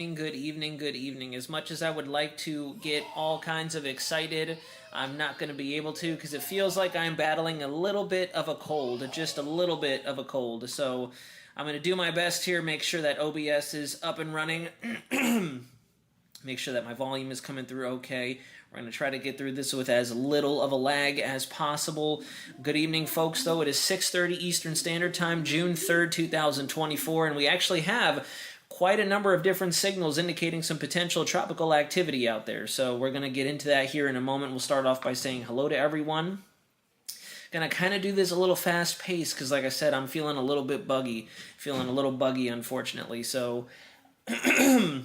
Good evening, good evening. As much as I would like to get all kinds of excited, I'm not going to be able to because it feels like I'm battling a little bit of a cold, just a little bit of a cold. So I'm going to do my best here, make sure that OBS is up and running, make sure that my volume is coming through okay. We're going to try to get through this with as little of a lag as possible. Good evening, folks, though. It is 6:30 Eastern Standard Time, June 3rd, 2024, and we actually have quite a number of different signals indicating some potential tropical activity out there. So we're going to get into that here in a moment. We'll start off by saying hello to everyone. Going to kind of do this a little fast paced because, like I said, I'm feeling a little bit buggy. Feeling a little buggy, unfortunately. So I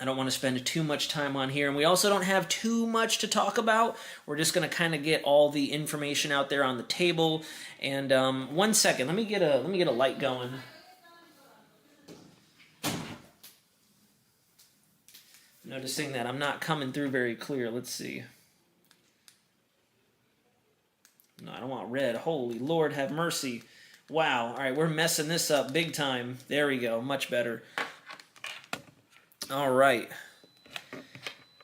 don't want to spend too much time on here. And we also don't have too much to talk about. We're just going to kind of get all the information out there on the table. And 1 second. Let me get a light going. Noticing that I'm not coming through very clear. Let's see. No, I don't want red. Holy Lord, have mercy. Wow. All right, we're messing this up big time. There we go. Much better. All right.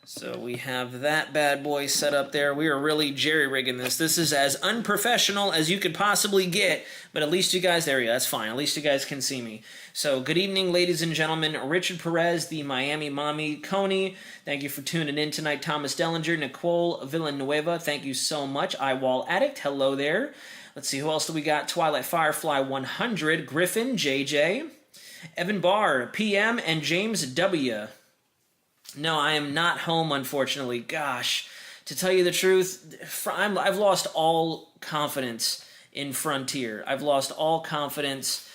So we have that bad boy set up there. We are really jerry-rigging this. This is as unprofessional as you could possibly get, but at least you guys, there you go, that's fine. At least you guys can see me. So good evening, ladies and gentlemen. Richard Perez, the Miami Mommy, Coney, thank you for tuning in tonight. Thomas Dellinger, Nicole Villanueva, thank you so much. Eyewall Addict, hello there. Let's see, who else do we got? Twilight Firefly 100, Griffin, JJ, Evan Barr, PM, and James W. No, I am not home, unfortunately. Gosh, to tell you the truth, I've lost all confidence in Frontier. I've lost all confidence.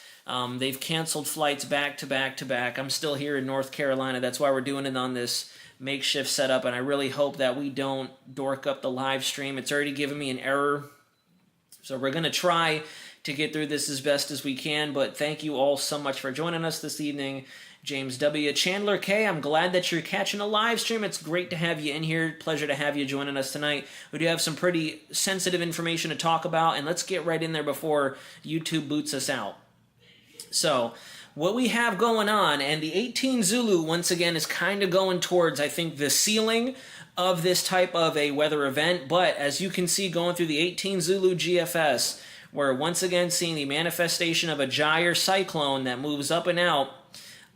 They've canceled flights back to back to back. I'm still here in North Carolina. That's why we're doing it on this makeshift setup, and I really hope that we don't dork up the live stream. It's already given me an error, so we're going to try to get through this as best as we can, but thank you all so much for joining us this evening. James W. Chandler K., I'm glad that you're catching a live stream. It's great to have you in here. Pleasure to have you joining us tonight. We do have some pretty sensitive information to talk about, and let's get right in there before YouTube boots us out. So, what we have going on, and the 18 Zulu, once again, is kind of going towards, I think, the ceiling of this type of a weather event, but as you can see going through the 18 Zulu GFS, we're once again seeing the manifestation of a gyre cyclone that moves up and out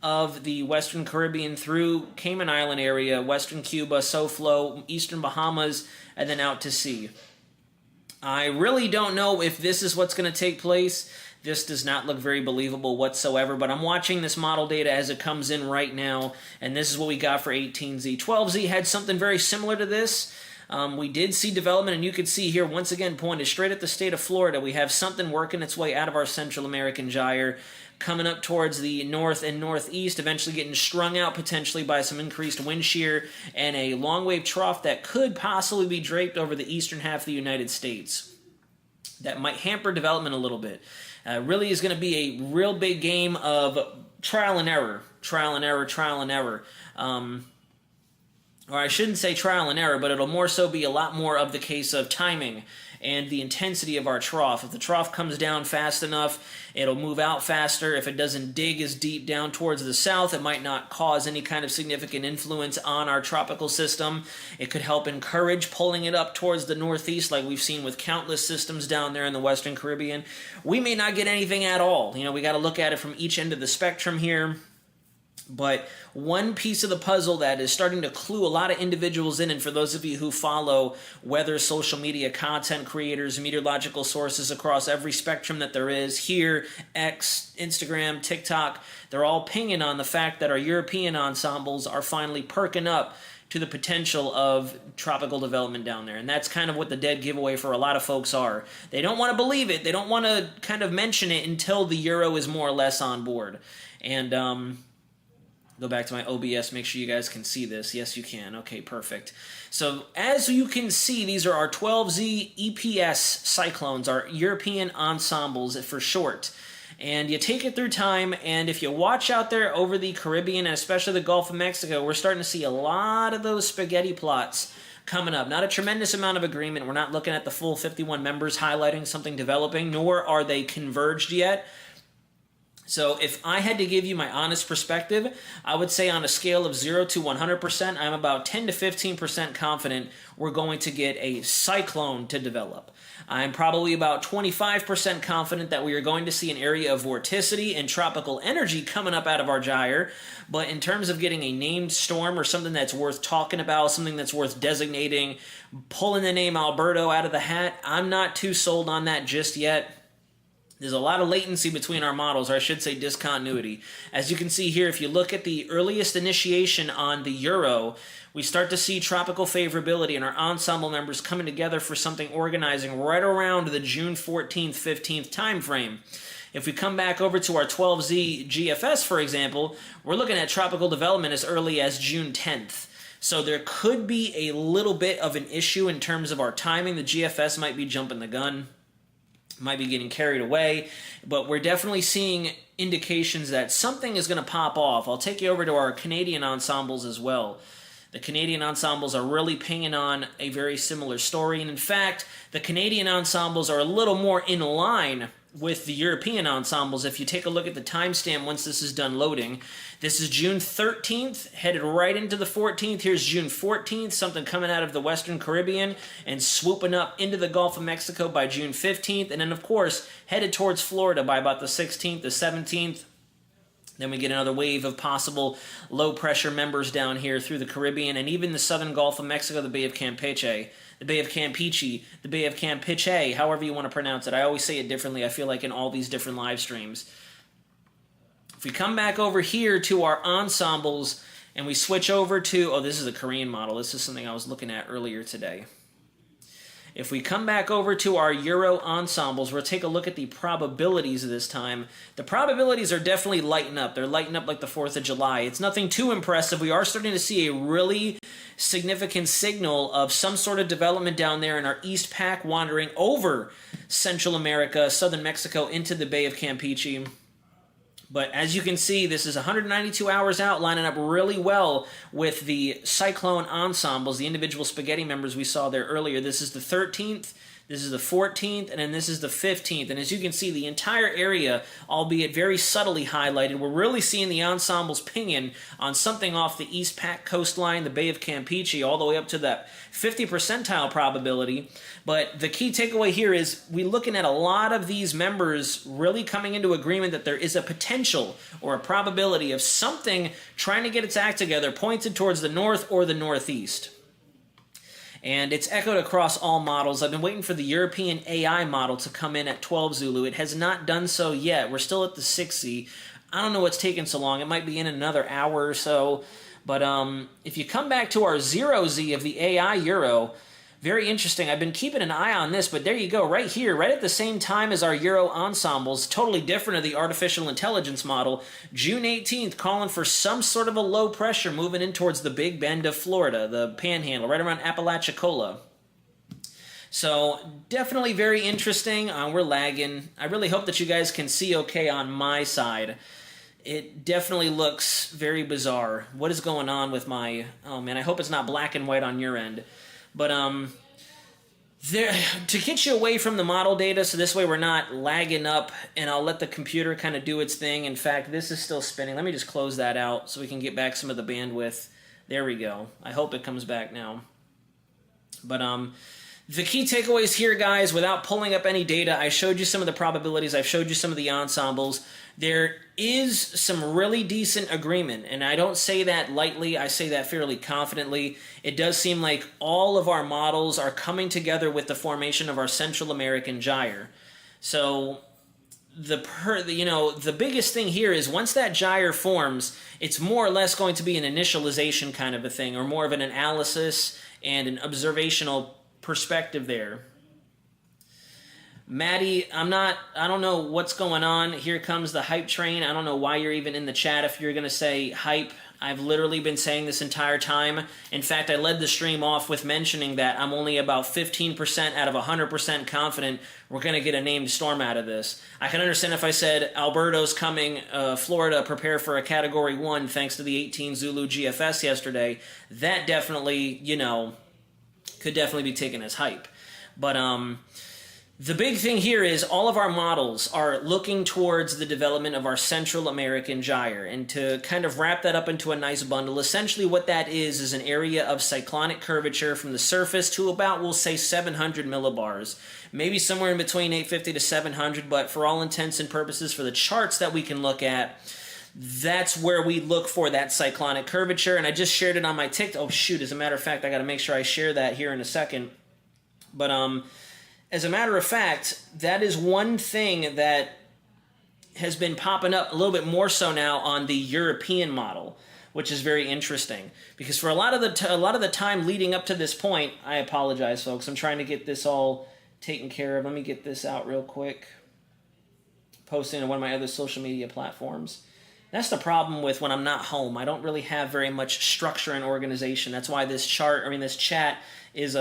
of the Western Caribbean through Cayman Island area, Western Cuba, SoFlo, Eastern Bahamas, and then out to sea. I really don't know if this is what's going to take place. This does not look very believable whatsoever, but I'm watching this model data as it comes in right now, and this is what we got for 18Z. 12Z had something very similar to this. We did see development, and you could see here, once again, pointed straight at the state of Florida. We have something working its way out of our Central American gyre, coming up towards the north and northeast, eventually getting strung out potentially by some increased wind shear and a long wave trough that could possibly be draped over the eastern half of the United States. That might hamper development a little bit. Really is going to be a real big game of trial and error, trial and error, trial and error. Or I shouldn't say trial and error, but it'll more so be a lot more of the case of timing and the intensity of our trough. If the trough comes down fast enough, it'll move out faster. If it doesn't dig as deep down towards the south, it might not cause any kind of significant influence on our tropical system. It could help encourage pulling it up towards the northeast, like we've seen with countless systems down there in the Western Caribbean. We may not get anything at all. You know, we got to look at it from each end of the spectrum here. But one piece of the puzzle that is starting to clue a lot of individuals in, and for those of you who follow weather social media content creators, meteorological sources across every spectrum that there is, here, X, Instagram, TikTok, they're all pinging on the fact that our European ensembles are finally perking up to the potential of tropical development down there. And that's kind of what the dead giveaway for a lot of folks are. They don't want to believe it. They don't want to kind of mention it until the Euro is more or less on board. And, go back to my OBS, make sure you guys can see this. Yes, you can. Okay, perfect. So as you can see, these are our 12Z EPS cyclones, our European ensembles for short. And you take it through time, and if you watch out there over the Caribbean, and especially the Gulf of Mexico, we're starting to see a lot of those spaghetti plots coming up. Not a tremendous amount of agreement. We're not looking at the full 51 members highlighting something developing, nor are they converged yet. So if I had to give you my honest perspective, I would say on a scale of 0 to 100%, I'm about 10 to 15% confident we're going to get a cyclone to develop. I'm probably about 25% confident that we are going to see an area of vorticity and tropical energy coming up out of our gyre. But in terms of getting a named storm or something that's worth talking about, something that's worth designating, pulling the name Alberto out of the hat, I'm not too sold on that just yet. There's a lot of latency between our models, or I should say discontinuity. As you can see here, if you look at the earliest initiation on the Euro, we start to see tropical favorability and our ensemble members coming together for something organizing right around the June 14th, 15th time frame. If we come back over to our 12Z GFS, for example, we're looking at tropical development as early as June 10th. So there could be a little bit of an issue in terms of our timing. The GFS might be jumping the gun, might be getting carried away, but we're definitely seeing indications that something is going to pop off. I'll take you over to our Canadian ensembles as well. The Canadian ensembles are really pinging on a very similar story, and in fact, the Canadian ensembles are a little more in line with the European ensembles. If you take a look at the timestamp once this is done loading, this is June 13th, headed right into the 14th. Here's June 14th, something coming out of the Western Caribbean and swooping up into the Gulf of Mexico by June 15th, and then of course headed towards Florida by about the 16th, the 17th. Then we get another wave of possible low-pressure members down here through the Caribbean and even the southern Gulf of Mexico, the Bay of Campeche, the Bay of Campeche, the Bay of Campeche, however you want to pronounce it. I always say it differently, I feel like, in all these different live streams. If we come back over here to our ensembles and we switch over to, oh, this is a Korean model. This is something I was looking at earlier today. If we come back over to our Euro ensembles, we'll take a look at the probabilities of this time. The probabilities are definitely lighting up. They're lighting up like the 4th of July. It's nothing too impressive. We are starting to see a really significant signal of some sort of development down there in our East Pac wandering over Central America, southern Mexico, into the Bay of Campeche. But as you can see, this is 192 hours out, lining up really well with the Cyclone ensembles, the individual spaghetti members we saw there earlier. This is the 13th, this is the 14th, and then this is the 15th. And as you can see, the entire area, albeit very subtly highlighted, we're really seeing the ensembles pinging on something off the East Pac coastline, the Bay of Campeche, all the way up to that 50 percentile probability. But the key takeaway here is we're looking at a lot of these members really coming into agreement that there is a potential or a probability of something trying to get its act together pointed towards the north or the northeast. And it's echoed across all models. I've been waiting for the European AI model to come in at 12 Zulu. It has not done so yet. We're still at the 6Z. I don't know what's taking so long. It might be in another hour or so. But if you come back to our 0Z of the AI Euro, very interesting. I've been keeping an eye on this, but there you go, right here, right at the same time as our Euro ensembles, totally different of the artificial intelligence model, June 18th, calling for some sort of a low pressure moving in towards the Big Bend of Florida, the Panhandle, right around Apalachicola. So definitely very interesting. We're lagging. I really hope that you guys can see okay on my side. It definitely looks very bizarre. What is going on with my... Oh, man, I hope it's not black and white on your end. But to get you away from the model data, so this way we're not lagging up, and I'll let the computer kind of do its thing. In fact, this is still spinning. Let me just close that out so we can get back some of the bandwidth. There we go. I hope it comes back now. But the key takeaways here, guys, without pulling up any data, I showed you some of the probabilities. I've showed you some of the ensembles. There is some really decent agreement, and I don't say that lightly. I say that fairly confidently. It does seem like all of our models are coming together with the formation of our Central American gyre. So the biggest thing here is once that gyre forms, it's more or less going to be an initialization kind of a thing, or more of an analysis and an observational perspective there. Maddie, I don't know what's going on. Here comes the hype train. I don't know why you're even in the chat if you're going to say hype. I've literally been saying this entire time. In fact, I led the stream off with mentioning that I'm only about 15% out of 100% confident we're going to get a named storm out of this. I can understand if I said Alberto's coming, Florida, prepare for a Category 1 thanks to the 18 Zulu GFS yesterday. That definitely, could definitely be taken as hype. But, The big thing here is all of our models are looking towards the development of our Central American gyre. And to kind of wrap that up into a nice bundle, essentially what that is an area of cyclonic curvature from the surface to about, we'll say, 700 millibars. Maybe somewhere in between 850 to 700, but for all intents and purposes, for the charts that we can look at, that's where we look for that cyclonic curvature. And I just shared it on my TikTok. Oh, shoot, as a matter of fact, I got to make sure I share that here in a second. But, as a matter of fact, that is one thing that has been popping up a little bit more so now on the European model, which is very interesting. Because for a lot of the time leading up to this point, I apologize, folks. I'm trying to get this all taken care of. Let me get this out real quick. Posting on one of my other social media platforms. That's the problem with when I'm not home. I don't really have very much structure and organization. That's why this chat is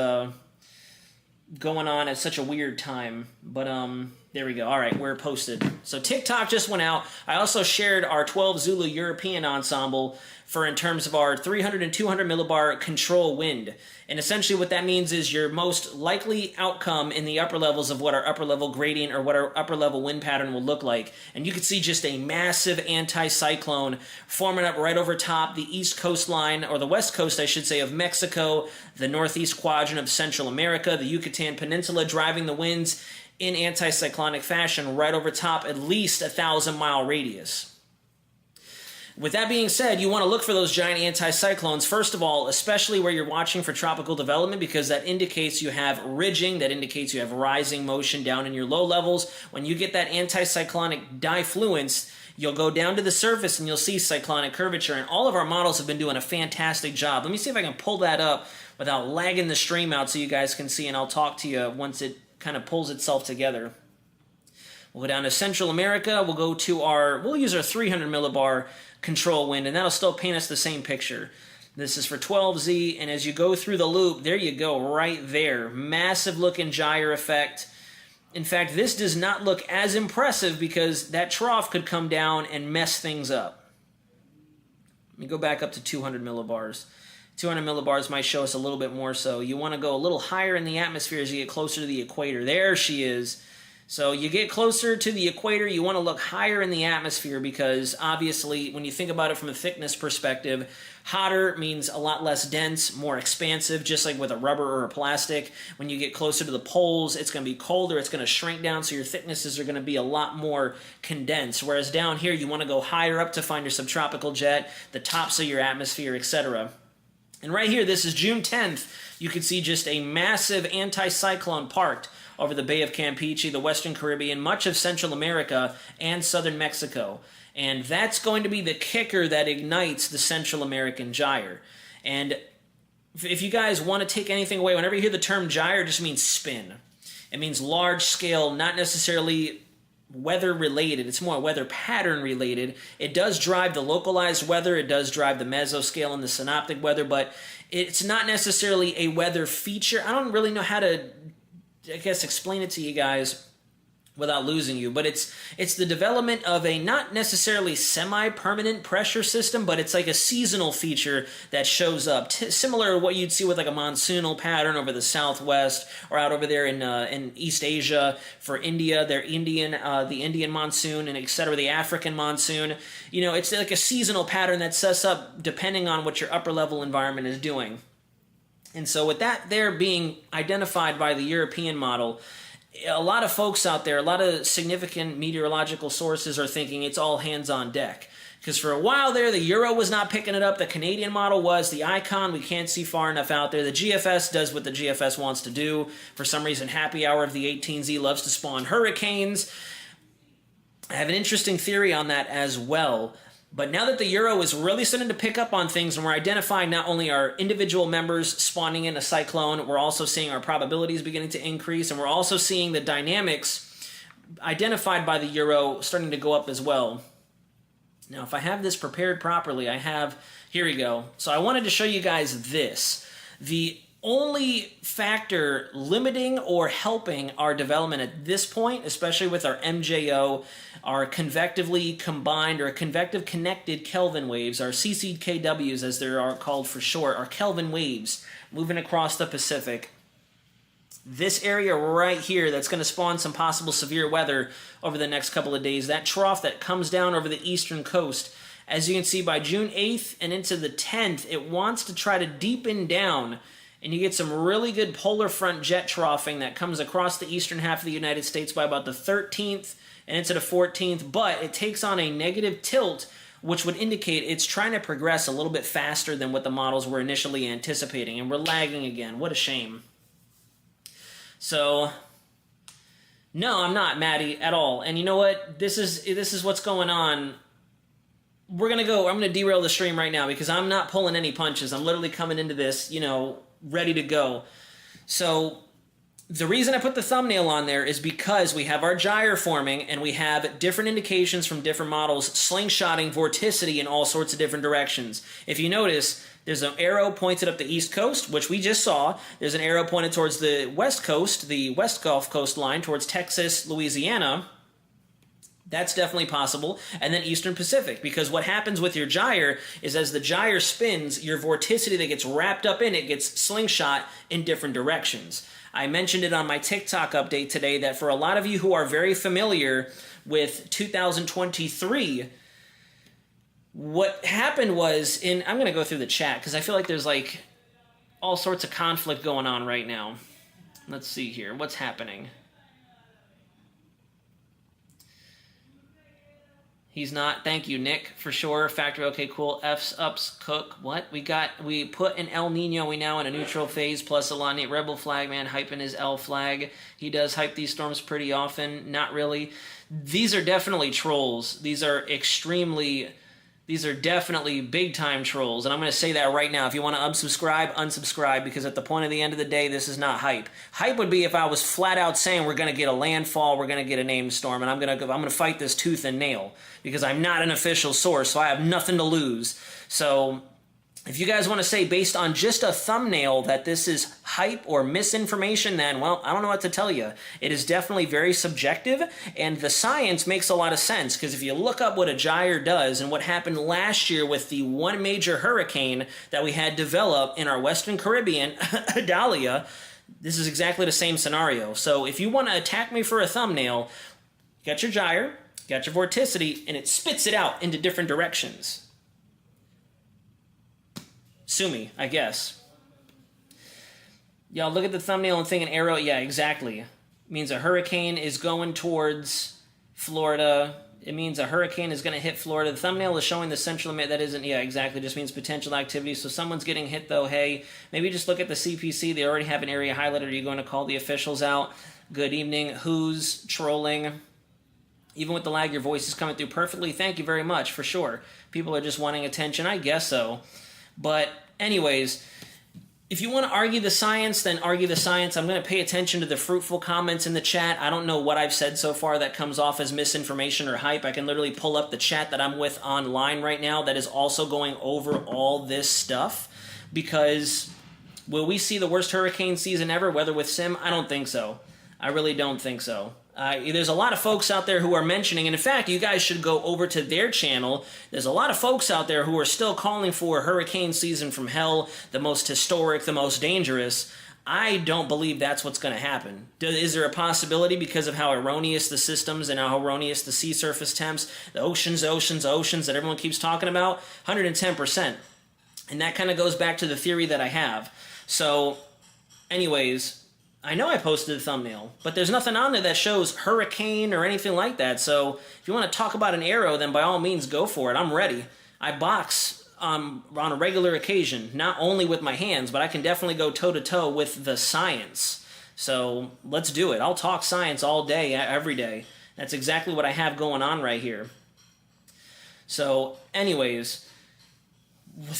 going on at such a weird time. But there we go. All right, we're posted. So TikTok just went out. I also shared our 12 Zulu European ensemble for in terms of our 300 and 200 millibar control wind. And essentially what that means is your most likely outcome in the upper levels of what our upper level gradient or what our upper level wind pattern will look like. And you can see just a massive anti-cyclone forming up right over top the east coastline, or the west coast, I should say, of Mexico, the northeast quadrant of Central America, the Yucatan Peninsula, driving the winds in anticyclonic fashion right over top at least 1,000-mile radius. With that being said, you want to look for those giant anticyclones, first of all, especially where you're watching for tropical development, because that indicates you have ridging, that indicates you have rising motion down in your low levels. When you get that anticyclonic diffluence, you'll go down to the surface and you'll see cyclonic curvature, and all of our models have been doing a fantastic job. Let me see if I can pull that up without lagging the stream out so you guys can see, and I'll talk to you once it kind of pulls itself together. We'll go down to Central America. We'll use our 300 millibar control wind, and that'll still paint us the same picture. This is for 12Z, and as you go through the loop, there you go, right there. Massive looking gyre effect. In fact, this does not look as impressive because that trough could come down and mess things up. Let me go back up to 200 millibars. 200 millibars might show us a little bit more so. You want to go a little higher in the atmosphere as you get closer to the equator. There she is. So you get closer to the equator, you want to look higher in the atmosphere because obviously when you think about it from a thickness perspective, hotter means a lot less dense, more expansive, just like with a rubber or a plastic. When you get closer to the poles, it's going to be colder, it's going to shrink down, so your thicknesses are going to be a lot more condensed. Whereas down here, you want to go higher up to find your subtropical jet, the tops of your atmosphere, etc. And right here, this is June 10th, you can see just a massive anticyclone parked over the Bay of Campeche, the Western Caribbean, much of Central America, and southern Mexico. And that's going to be the kicker that ignites the Central American gyre. And if you guys want to take anything away, whenever you hear the term gyre, it just means spin. It means large scale, not necessarily weather related. It's more weather pattern related. It does drive the localized weather. It does drive the mesoscale and the synoptic weather, but it's not necessarily a weather feature. I don't really know how to explain it to you guys without losing you, but it's the development of a not necessarily semi-permanent pressure system, but it's like a seasonal feature that shows up, similar to what you'd see with like a monsoonal pattern over the southwest or out over there in East Asia for India, the Indian monsoon, and etc., the African monsoon. You know, it's like a seasonal pattern that sets up depending on what your upper level environment is doing. And so with that there being identified by the European model, a lot of folks out there, a lot of significant meteorological sources are thinking it's all hands on deck. Because for a while there, the Euro was not picking it up. The Canadian model was. The Icon, we can't see far enough out there. The GFS does what the GFS wants to do. For some reason, Happy Hour of the 18Z loves to spawn hurricanes. I have an interesting theory on that as well. But now that the Euro is really starting to pick up on things and we're identifying not only our individual members spawning in a cyclone, we're also seeing our probabilities beginning to increase, and we're also seeing the dynamics identified by the Euro starting to go up as well. Now, if I have this prepared properly, here we go. So I wanted to show you guys this. The only factor limiting or helping our development at this point, especially with our MJO, our convectively combined or convective connected Kelvin waves, our CCKWs as they are called for short, our Kelvin waves moving across the Pacific. this area right here that's going to spawn some possible severe weather over the next couple of days. That trough that comes down over the eastern coast. As you can see, by June 8th and into the 10th, it wants to try to deepen down, and you get some really good polar front jet troughing that comes across the eastern half of the United States by about the 13th and into the 14th, but it takes on a negative tilt, which would indicate it's trying to progress a little bit faster than what the models were initially anticipating, and we're lagging again. What a shame. So, no, I'm not, Maddie, at all. And you know what? This is what's going on. I'm going to derail the stream right now because I'm not pulling any punches. I'm literally coming into this, ready to go. So the reason I put the thumbnail on there is because we have our gyre forming and we have different indications from different models slingshotting vorticity in all sorts of different directions. If you notice, there's an arrow pointed up the east coast, which we just saw. There's an arrow pointed towards the west coast, the west Gulf Coast line, towards Texas, Louisiana. That's definitely possible. And then Eastern Pacific, because what happens with your gyre is as the gyre spins, your vorticity that gets wrapped up in it gets slingshot in different directions. I mentioned it on my TikTok update today that for a lot of you who are very familiar with 2023, what happened was I'm going to go through the chat because I feel like there's like all sorts of conflict going on right now. Let's see here. What's happening? He's not. Thank you, Nick, for sure. Factory, okay, cool. F's, ups, cook. What? We put an El Nino, we now in a neutral phase, plus a Lonnie Rebel flag, man, hyping his L flag. He does hype these storms pretty often. Not really. These are definitely trolls. These are definitely big-time trolls, and I'm going to say that right now. If you want to unsubscribe, unsubscribe, because at the point of the end of the day, this is not hype. Hype would be if I was flat out saying we're going to get a landfall, we're going to get a named storm, and I'm going to fight this tooth and nail, because I'm not an official source, so I have nothing to lose. So if you guys want to say based on just a thumbnail that this is hype or misinformation, then, well, I don't know what to tell you. It is definitely very subjective, and the science makes a lot of sense, because if you look up what a gyre does and what happened last year with the one major hurricane that we had develop in our Western Caribbean, Idalia, this is exactly the same scenario. So if you want to attack me for a thumbnail, get your gyre, get your vorticity, and it spits it out into different directions. Sue me, I guess. Y'all look at the thumbnail and think an arrow. Yeah, exactly. It means a hurricane is going towards Florida. It means a hurricane is going to hit Florida. The thumbnail is showing the central. That isn't. Yeah, exactly. Just means potential activity. So someone's getting hit, though. Hey, maybe just look at the CPC. They already have an area highlighted. Are you going to call the officials out? Good evening. Who's trolling? Even with the lag, your voice is coming through perfectly. Thank you very much, for sure. People are just wanting attention. I guess so. But anyways, if you want to argue the science, then argue the science. I'm going to pay attention to the fruitful comments in the chat. I don't know what I've said so far that comes off as misinformation or hype. I can literally pull up the chat that I'm with online right now that is also going over all this stuff. Because will we see the worst hurricane season ever, weather with sim? I don't think so. I really don't think so. There's a lot of folks out there who are mentioning, and in fact, you guys should go over to their channel. There's a lot of folks out there who are still calling for hurricane season from hell, the most historic, the most dangerous. I don't believe that's what's going to happen. Is there a possibility because of how erroneous the systems and how erroneous the sea surface temps, the oceans that everyone keeps talking about? 110%. And that kind of goes back to the theory that I have. So, anyways, I know I posted a thumbnail, but there's nothing on there that shows hurricane or anything like that. So if you want to talk about an arrow, then by all means go for it. I'm ready. I box on a regular occasion, not only with my hands, but I can definitely go toe-to-toe with the science. So let's do it. I'll talk science all day, every day. That's exactly what I have going on right here. So anyways,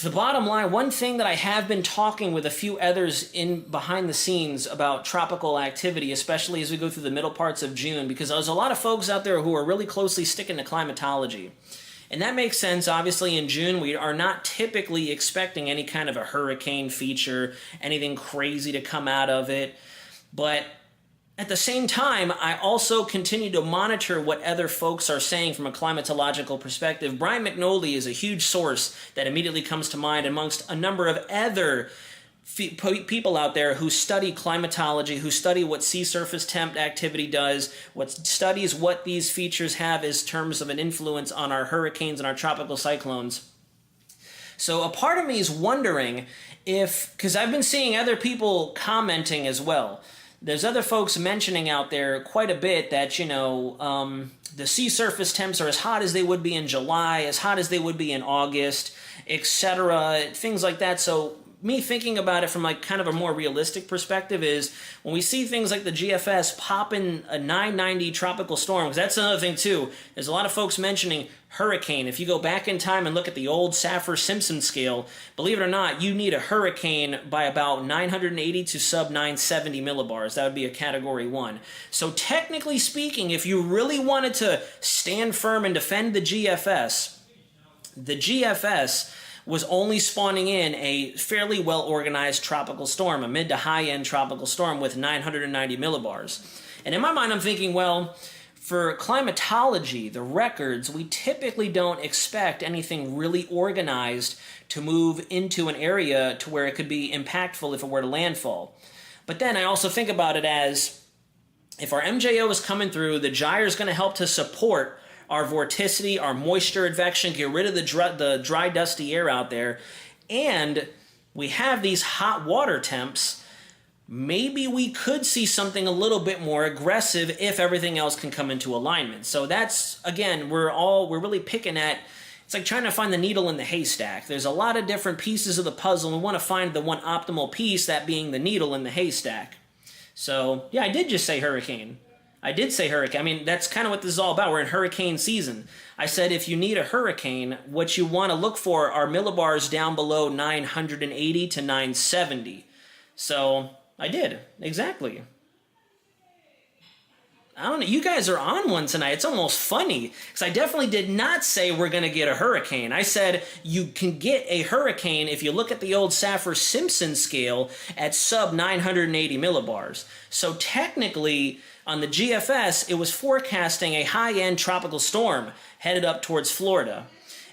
the bottom line, one thing that I have been talking with a few others in behind the scenes about tropical activity, especially as we go through the middle parts of June, because there's a lot of folks out there who are really closely sticking to climatology. And that makes sense. Obviously, in June, we are not typically expecting any kind of a hurricane feature, anything crazy to come out of it. But at the same time, I also continue to monitor what other folks are saying from a climatological perspective. Brian McNolly is a huge source that immediately comes to mind amongst a number of other people out there who study climatology, who study what sea surface temp activity does, what studies what these features have as terms of an influence on our hurricanes and our tropical cyclones. So a part of me is wondering if, because I've been seeing other people commenting as well. There's other folks mentioning out there quite a bit that, the sea surface temps are as hot as they would be in July, as hot as they would be in August, etc., things like that. So me thinking about it from like kind of a more realistic perspective is when we see things like the GFS popping a 990 tropical storm, because that's another thing too. There's a lot of folks mentioning hurricane. If you go back in time and look at the old Saffir-Simpson scale, believe it or not, you need a hurricane by about 980 to sub 970 millibars. That would be a category 1. So technically speaking, if you really wanted to stand firm and defend the GFS was only spawning in a fairly well-organized tropical storm, a mid to high-end tropical storm with 990 millibars. And in my mind, I'm thinking, well, for climatology, the records, we typically don't expect anything really organized to move into an area to where it could be impactful if it were to landfall. But then I also think about it as, if our MJO is coming through, the gyre is going to help to support our vorticity, our moisture advection, get rid of the dry, dusty air out there, and we have these hot water temps, maybe we could see something a little bit more aggressive if everything else can come into alignment. So that's, again, we're really picking at, it's like trying to find the needle in the haystack. There's a lot of different pieces of the puzzle, and we want to find the one optimal piece, that being the needle in the haystack. So, yeah, I did just say hurricane. I did say hurricane. I mean, that's kind of what this is all about. We're in hurricane season. I said if you need a hurricane, what you want to look for are millibars down below 980 to 970. So I did. Exactly. I don't know. You guys are on one tonight. It's almost funny because I definitely did not say we're going to get a hurricane. I said you can get a hurricane if you look at the old Saffir-Simpson scale at sub 980 millibars. So technically, on the GFS, it was forecasting a high-end tropical storm headed up towards Florida.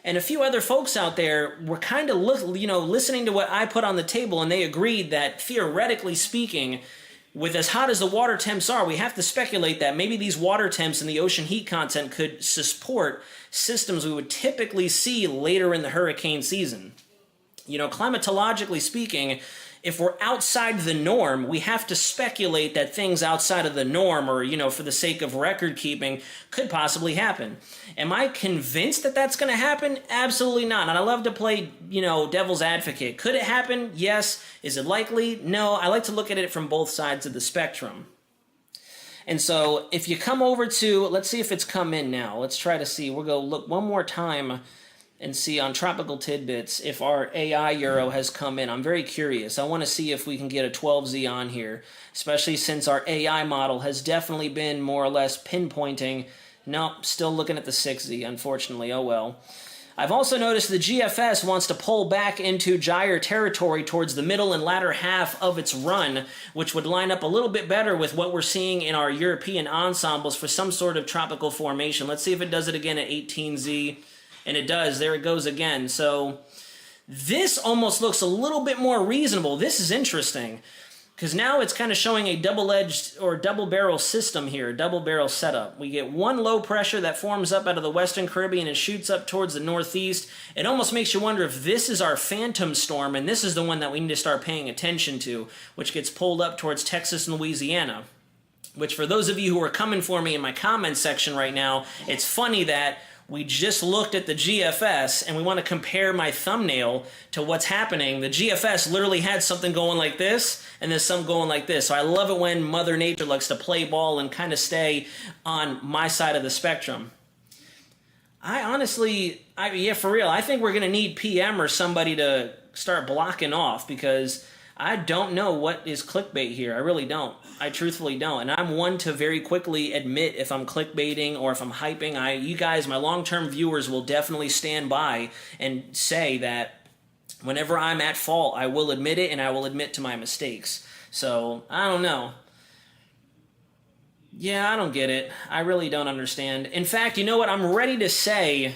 And a few other folks out there were kind of listening to what I put on the table, and they agreed that, theoretically speaking, with as hot as the water temps are, we have to speculate that maybe these water temps and the ocean heat content could support systems we would typically see later in the hurricane season. Climatologically speaking, if we're outside the norm, we have to speculate that things outside of the norm, or, for the sake of record keeping, could possibly happen. Am I convinced that that's going to happen? Absolutely not. And I love to play, devil's advocate. Could it happen? Yes. Is it likely? No. I like to look at it from both sides of the spectrum. And so if you come over to, let's see if it's come in now. Let's try to see. We'll go look one more time and see on Tropical Tidbits if our AI Euro has come in. I'm very curious. I want to see if we can get a 12Z on here, especially since our AI model has definitely been more or less pinpointing. Nope, still looking at the 6Z, unfortunately. Oh well. I've also noticed the GFS wants to pull back into gyre territory towards the middle and latter half of its run, which would line up a little bit better with what we're seeing in our European ensembles for some sort of tropical formation. Let's see if it does it again at 18Z. And it does. There it goes again. So this almost looks a little bit more reasonable. This is interesting because now it's kind of showing a double-edged or double-barrel system here, double-barrel setup. We get one low pressure that forms up out of the Western Caribbean and shoots up towards the Northeast. It almost makes you wonder if this is our phantom storm, and this is the one that we need to start paying attention to, which gets pulled up towards Texas and Louisiana. Which, for those of you who are coming for me in my comments section right now, it's funny that we just looked at the GFS and we want to compare my thumbnail to what's happening. The GFS literally had something going like this and there's some going like this. So I love it when Mother Nature likes to play ball and kind of stay on my side of the spectrum. I honestly, for real, I think we're going to need PM or somebody to start blocking off because I don't know what is clickbait here. I really don't. I truthfully don't. And I'm one to very quickly admit if I'm clickbaiting or if I'm hyping. You guys, my long-term viewers, will definitely stand by and say that whenever I'm at fault, I will admit it and I will admit to my mistakes. So, I don't know. Yeah, I don't get it. I really don't understand. In fact, you know what? I'm ready to say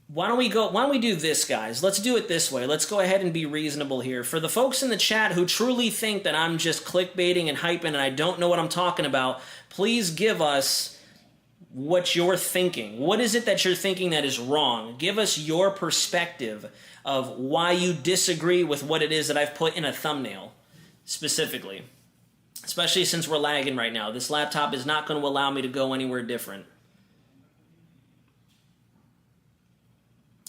why don't we do this, guys? Let's do it this way. Let's go ahead and be reasonable here. For the folks in the chat who truly think that I'm just clickbaiting and hyping and I don't know what I'm talking about, please give us what you're thinking. What is it that you're thinking that is wrong? Give us your perspective of why you disagree with what it is that I've put in a thumbnail specifically. Especially since we're lagging right now. This laptop is not going to allow me to go anywhere different.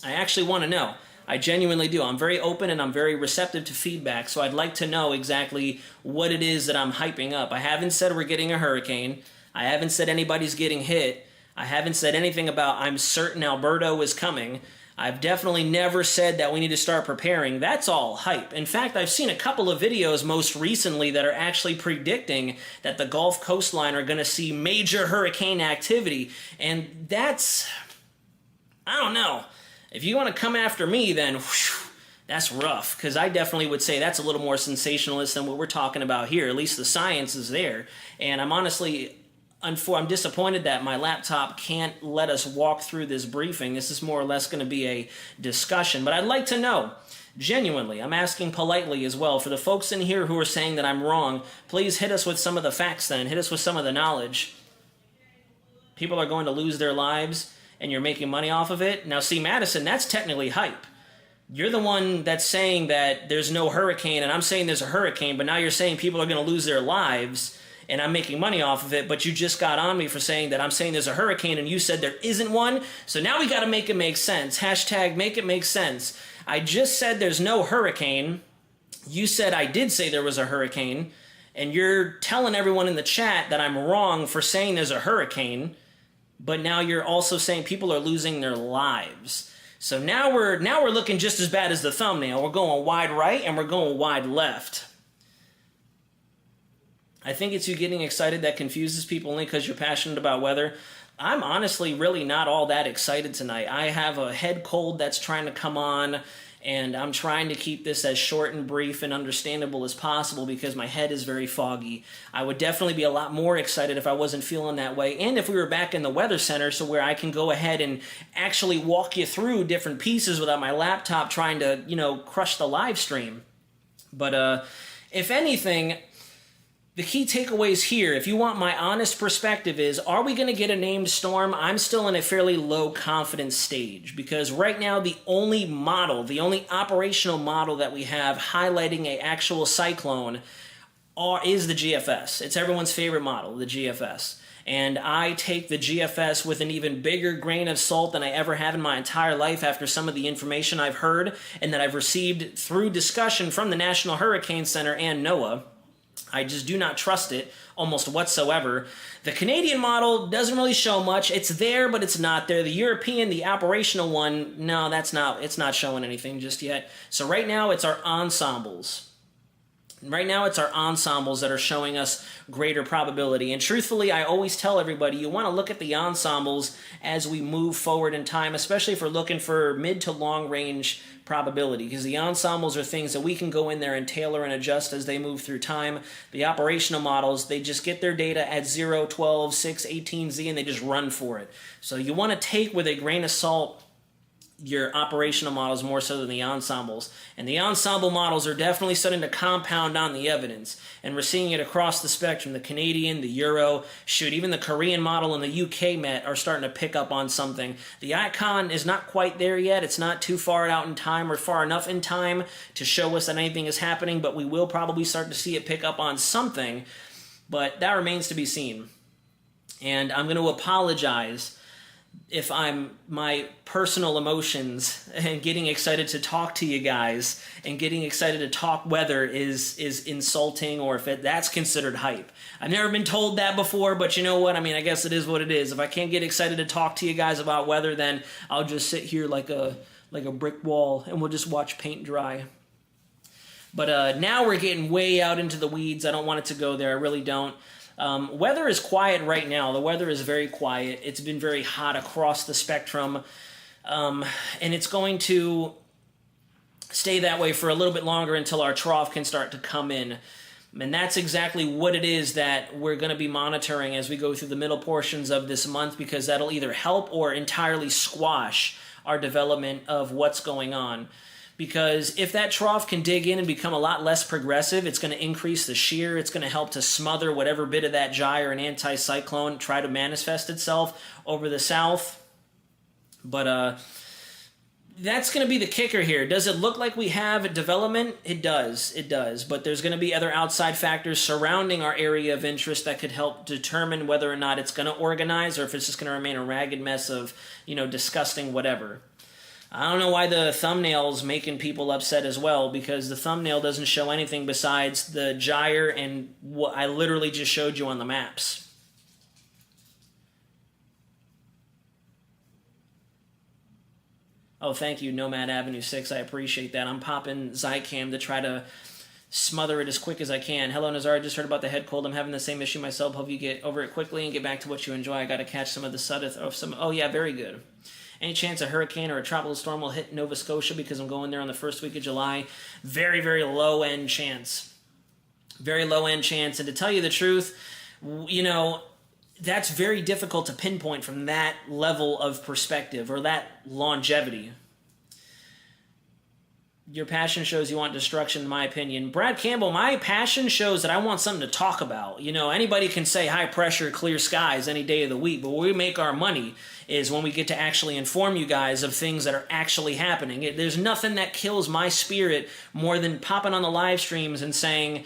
I actually want to know. I genuinely do. I'm very open and I'm very receptive to feedback, so I'd like to know exactly what it is that I'm hyping up. I haven't said we're getting a hurricane. I haven't said anybody's getting hit. I haven't said anything about I'm certain Alberto is coming. I've definitely never said that we need to start preparing. That's all hype. In fact, I've seen a couple of videos most recently that are actually predicting that the Gulf coastline are going to see major hurricane activity. And that's, I don't know. If you want to come after me, then whew, that's rough. Because I definitely would say that's a little more sensationalist than what we're talking about here. At least the science is there. And I'm honestly... I'm disappointed that my laptop can't let us walk through this briefing. This is more or less going to be a discussion. But I'd like to know, genuinely, I'm asking politely as well, for the folks in here who are saying that I'm wrong, please hit us with some of the facts then. Hit us with some of the knowledge. People are going to lose their lives and you're making money off of it. Now, see, Madison, that's technically hype. You're the one that's saying that there's no hurricane and I'm saying there's a hurricane, but now you're saying people are going to lose their lives and I'm making money off of it, but you just got on me for saying that I'm saying there's a hurricane and you said there isn't one, so now we got to make it make sense. Hashtag make it make sense. I just said there's no hurricane. You said I did say there was a hurricane, and you're telling everyone in the chat that I'm wrong for saying there's a hurricane, but now you're also saying people are losing their lives. So now we're looking just as bad as the thumbnail. We're going wide right and we're going wide left. I think it's you getting excited that confuses people only because you're passionate about weather. I'm honestly really not all that excited tonight. I have a head cold that's trying to come on, and I'm trying to keep this as short and brief and understandable as possible because my head is very foggy. I would definitely be a lot more excited if I wasn't feeling that way, and if we were back in the weather center so where I can go ahead and actually walk you through different pieces without my laptop trying to, crush the live stream. But if anything... The key takeaways here, if you want my honest perspective, is are we going to get a named storm? I'm still in a fairly low confidence stage because right now the only operational model that we have highlighting an actual cyclone is the GFS. It's everyone's favorite model, the GFS. And I take the GFS with an even bigger grain of salt than I ever have in my entire life after some of the information I've heard and that I've received through discussion from the National Hurricane Center and NOAA. I just do not trust it almost whatsoever. The Canadian model doesn't really show much. It's there, but it's not there. The European, the operational one, no, it's not showing anything just yet. So right now it's our ensembles. Right now it's our ensembles that are showing us greater probability. And truthfully, I always tell everybody, you want to look at the ensembles as we move forward in time, especially if we're looking for mid to long range probability, because the ensembles are things that we can go in there and tailor and adjust as they move through time. The operational models, they just get their data at 0, 12, 6, 18Z, and they just run for it. So you want to take with a grain of salt your operational models more so than the ensembles. And the ensemble models are definitely starting to compound on the evidence. And we're seeing it across the spectrum. The Canadian, the Euro, even the Korean model and the UK Met are starting to pick up on something. The Icon is not quite there yet. It's not too far out in time or far enough in time to show us that anything is happening, but we will probably start to see it pick up on something. But that remains to be seen. And I'm going to apologize if my personal emotions and getting excited to talk to you guys and getting excited to talk weather is insulting, or if that's considered hype. I've never been told that before, but you know what? I mean, I guess it is what it is. If I can't get excited to talk to you guys about weather, then I'll just sit here like a brick wall and we'll just watch paint dry. But now we're getting way out into the weeds. I don't want it to go there. I really don't. Weather is quiet right now. The weather is very quiet. It's been very hot across the spectrum, and it's going to stay that way for a little bit longer until our trough can start to come in. And that's exactly what it is that we're going to be monitoring as we go through the middle portions of this month, because that'll either help or entirely squash our development of what's going on. Because if that trough can dig in and become a lot less progressive, it's going to increase the shear. It's going to help to smother whatever bit of that gyre and anticyclone try to manifest itself over the south. But that's going to be the kicker here. Does it look like we have development? It does. It does. But there's going to be other outside factors surrounding our area of interest that could help determine whether or not it's going to organize or if it's just going to remain a ragged mess of, disgusting whatever. I don't know why the thumbnail's making people upset as well, because the thumbnail doesn't show anything besides the gyre and what I literally just showed you on the maps. Oh, thank you, Nomad Avenue 6. I appreciate that. I'm popping Zycam to try to smother it as quick as I can. Hello, Nazar. I just heard about the head cold. I'm having the same issue myself. Hope you get over it quickly and get back to what you enjoy. I got to catch some of the Sudeth. Oh, yeah, very good. Any chance a hurricane or a tropical storm will hit Nova Scotia because I'm going there on the first week of July? Very, very low-end chance. Very low-end chance. And to tell you the truth, that's very difficult to pinpoint from that level of perspective or that longevity. Your passion shows you want destruction, in my opinion. Brad Campbell, my passion shows that I want something to talk about. Anybody can say high pressure, clear skies any day of the week, but where we make our money is when we get to actually inform you guys of things that are actually happening. There's nothing that kills my spirit more than popping on the live streams and saying,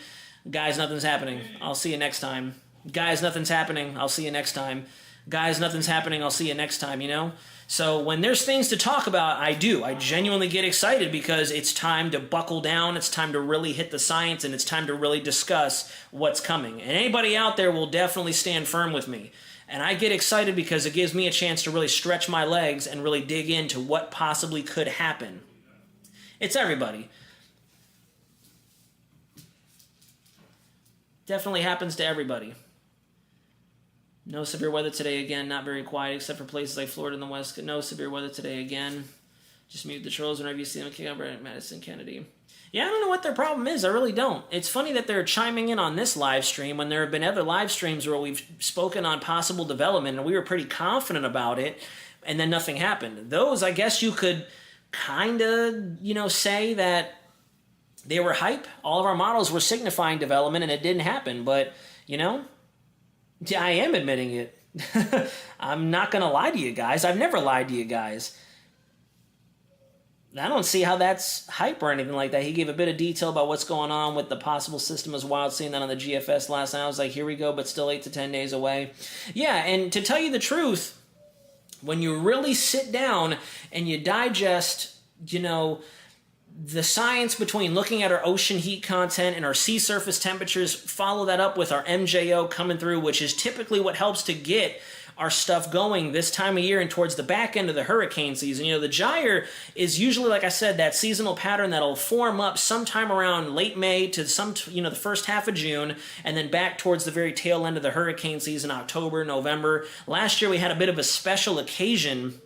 guys, nothing's happening. I'll see you next time. Guys, nothing's happening. I'll see you next time. Guys, nothing's happening. I'll see you next time, So when there's things to talk about, I genuinely get excited because it's time to buckle down, it's time to really hit the science, and it's time to really discuss what's coming. And anybody out there will definitely stand firm with me. And I get excited because it gives me a chance to really stretch my legs and really dig into what possibly could happen. It's everybody. Definitely happens to everybody. No severe weather today again, not very quiet, except for places like Florida and the West. No severe weather today again. Just mute the trolls whenever you see them kick out Madison Kennedy. Yeah, I don't know what their problem is. I really don't. It's funny that they're chiming in on this live stream when there have been other live streams where we've spoken on possible development and we were pretty confident about it, and then nothing happened. Those, I guess you could kind of, say that they were hype. All of our models were signifying development and it didn't happen, but, yeah, I am admitting it. I'm not going to lie to you guys. I've never lied to you guys. I don't see how that's hype or anything like that. He gave a bit of detail about what's going on with the possible system as wild. Seeing that on the GFS last night, I was like, here we go, but still 8 to 10 days away. Yeah, and to tell you the truth, when you really sit down and you digest, the science between looking at our ocean heat content and our sea surface temperatures, follow that up with our MJO coming through, which is typically what helps to get our stuff going this time of year and towards the back end of the hurricane season. The gyre is usually, like I said, that seasonal pattern that'll form up sometime around late May to the first half of June, and then back towards the very tail end of the hurricane season, October, November. Last year we had a bit of a special occasion